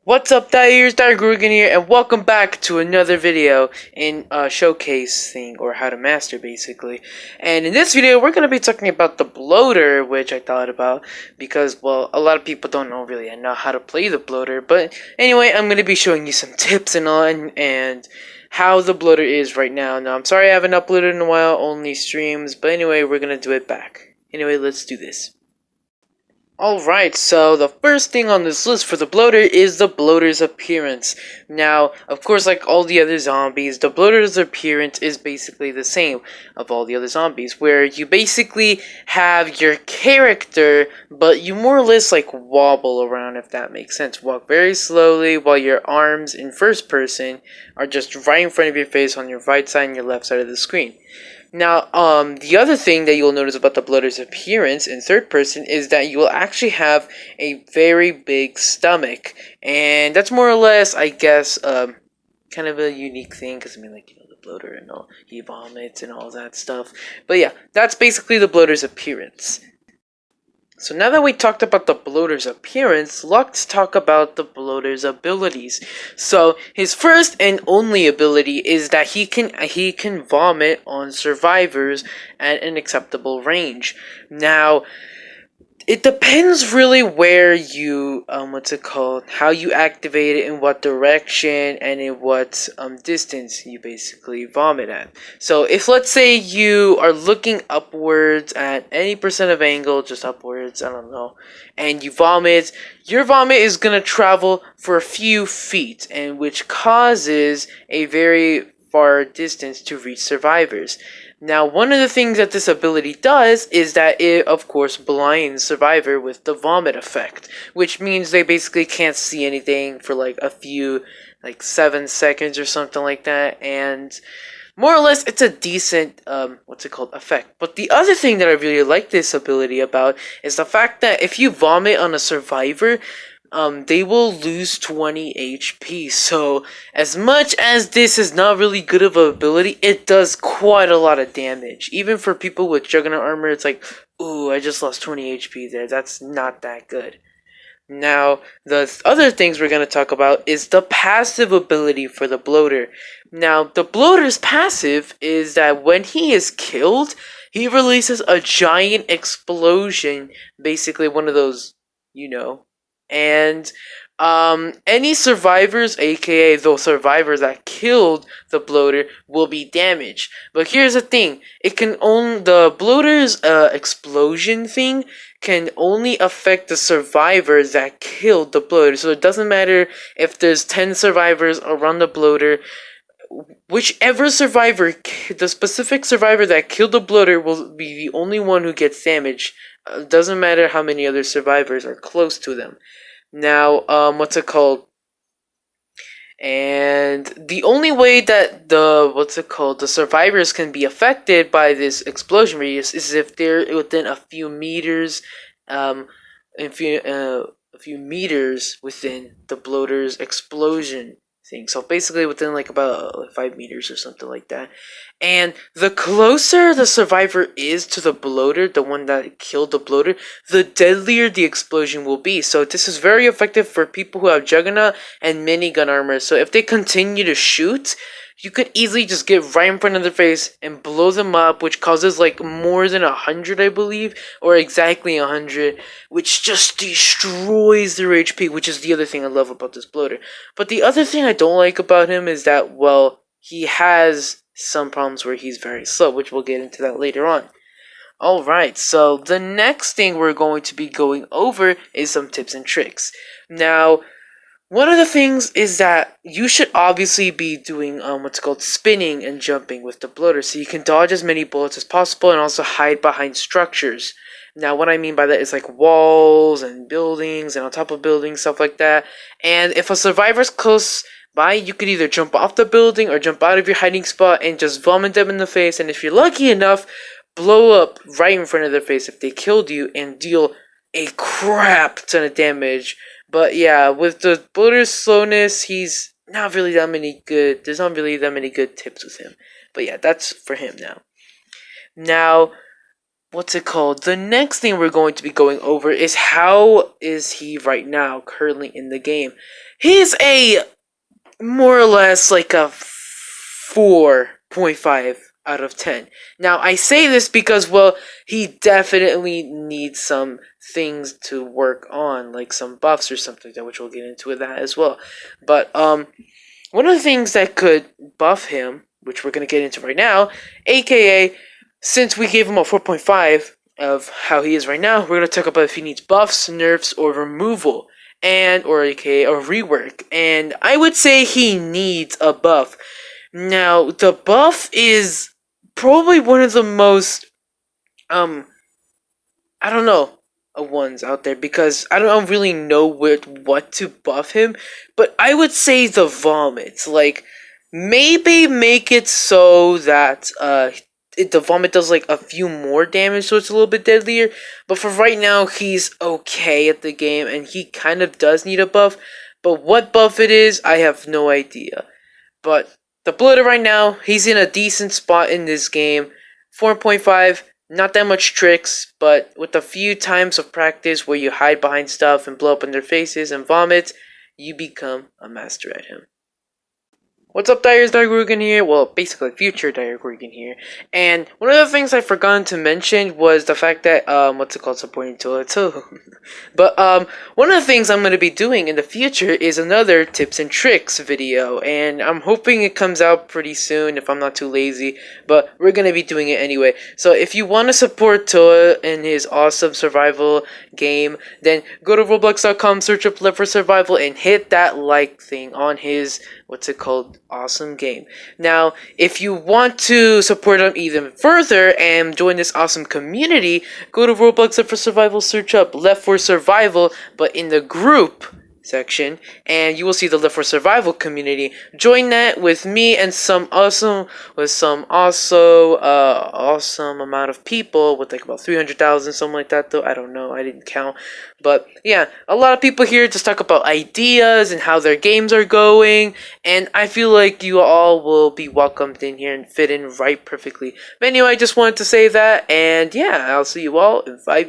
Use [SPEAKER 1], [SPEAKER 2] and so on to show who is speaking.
[SPEAKER 1] What's up, Dyers? Grugan here, and welcome back to another video in a showcase thing, or how to master, basically. And in this video, we're going to be talking about the bloater, which I thought about, because, well, a lot of people don't really know how to play the bloater. But anyway, I'm going to be showing you some tips and how the bloater is right now. Now, I'm sorry I haven't uploaded in a while, only streams, but anyway, we're going to do it back. Anyway, let's do this. Alright, so the first thing on this list for the bloater is the bloater's appearance. Now, of course, like all the other zombies, the bloater's appearance is basically the same of all the other zombies, where you basically have your character, but you more or less like wobble around, if that makes sense. Walk very slowly while your arms in first person are just right in front of your face on your right side and your left side of the screen. Now, the other thing that you'll notice about the bloater's appearance in third person is that you will actually have a very big stomach, and that's more or less, I guess, kind of a unique thing, because, I mean, like, the bloater and all, he vomits and all that stuff, but yeah, that's basically the bloater's appearance. So now that we talked about the bloater's appearance, let's talk about the bloater's abilities. So his first and only ability is that he can vomit on survivors at an acceptable range. Now, it depends really where you, how you activate it, in what direction, and in what distance you basically vomit at. So if, let's say, you are looking upwards at any percent of angle, just upwards, I don't know, and you vomit, your vomit is going to travel for a few feet, and which causes a very far distance to reach survivors. Now, one of the things that this ability does is that it, of course, blinds survivor with the vomit effect, which means they basically can't see anything for like a few, like 7 seconds or something like that, and more or less it's a decent, effect. But the other thing that I really like this ability about is the fact that if you vomit on a survivor, they will lose 20 HP. So, as much as this is not really good of an ability, it does quite a lot of damage. Even for people with Juggernaut armor, it's like, ooh, I just lost 20 HP there. That's not that good. Now, the other things we're going to talk about is the passive ability for the bloater. Now, the bloater's passive is that when he is killed, he releases a giant explosion, basically one of those, and any survivors, aka those survivors that killed the bloater, will be damaged. But here's the thing: the bloater's explosion thing can only affect the survivors that killed the bloater. So it doesn't matter if there's 10 survivors around the bloater. Whichever survivor, the specific survivor that killed the bloater, will be the only one who gets damaged. Doesn't matter how many other survivors are close to them. Now, And the only way that the survivors can be affected by this explosion radius is if they're within a few meters, a few meters within the bloater's explosion thing. So basically within like about 5 meters or something like that. And the closer the survivor is to the bloater, the one that killed the bloater, the deadlier the explosion will be. So this is very effective for people who have Juggernaut and minigun armor. So if they continue to shoot, you could easily just get right in front of their face and blow them up, which causes like more than 100, I believe, or exactly 100, which just destroys their HP, which is the other thing I love about this bloater. But the other thing I don't like about him is that, well, he has some problems where he's very slow, which we'll get into that later on. Alright, so the next thing we're going to be going over is some tips and tricks. Now, one of the things is that you should obviously be doing spinning and jumping with the bloater, so you can dodge as many bullets as possible and also hide behind structures. Now, what I mean by that is like walls and buildings and on top of buildings, stuff like that. And if a survivor's close by, you could either jump off the building or jump out of your hiding spot and just vomit them in the face. And if you're lucky enough, blow up right in front of their face if they killed you and deal a crap ton of damage. But yeah, with the bloater's slowness, he's not really that many good. There's not really that many good tips with him. But yeah, that's for him now. Now, what's it called? The next thing we're going to be going over is how is he right now, currently in the game. He's a more or less like a 4.5 out of 10. Now, I say this because, well, he definitely needs some things to work on, like some buffs or something like that, which we'll get into that as well. But, one of the things that could buff him, which we're going to get into right now, aka, since we gave him a 4.5 of how he is right now, we're going to talk about if he needs buffs, nerfs, or removal, and, or aka, a rework. And I would say he needs a buff. Now, the buff is probably one of the most, I don't know, ones out there, because I don't really know what to buff him, but I would say the vomit. Like, maybe make it so that the vomit does like a few more damage, so it's a little bit deadlier. But for right now, he's okay at the game, and he kind of does need a buff. But what buff it is, I have no idea. But the bloater right now, he's in a decent spot in this game. 4.5, not that much tricks, but with a few times of practice where you hide behind stuff and blow up in their faces and vomit, you become a master at him. What's up, Dyers? Diagrugan here. Well, basically, future Diagrugan here. And one of the things I forgot to mention was the fact that, what's it called, supporting Toilet too. But, one of the things I'm going to be doing in the future is another tips and tricks video. And I'm hoping it comes out pretty soon if I'm not too lazy. But we're going to be doing it anyway. So if you want to support Toa in his awesome survival game, then go to Roblox.com, search up L4S Survival, and hit that like thing on his, what's it called, awesome game. Now, if you want to support him even further and join this awesome community, go to Roblox L4S Survival, search up L4S Survival, but in the group section, and you will see the L4S Survival community. Join that with me and some awesome amount of people, with like about 300,000, something like that, though I don't know, I didn't count. But yeah, a lot of people here just talk about ideas and how their games are going, and I feel like you all will be welcomed in here and fit in right perfectly. But anyway, I just wanted to say that, and yeah, I'll see you all in 5 years.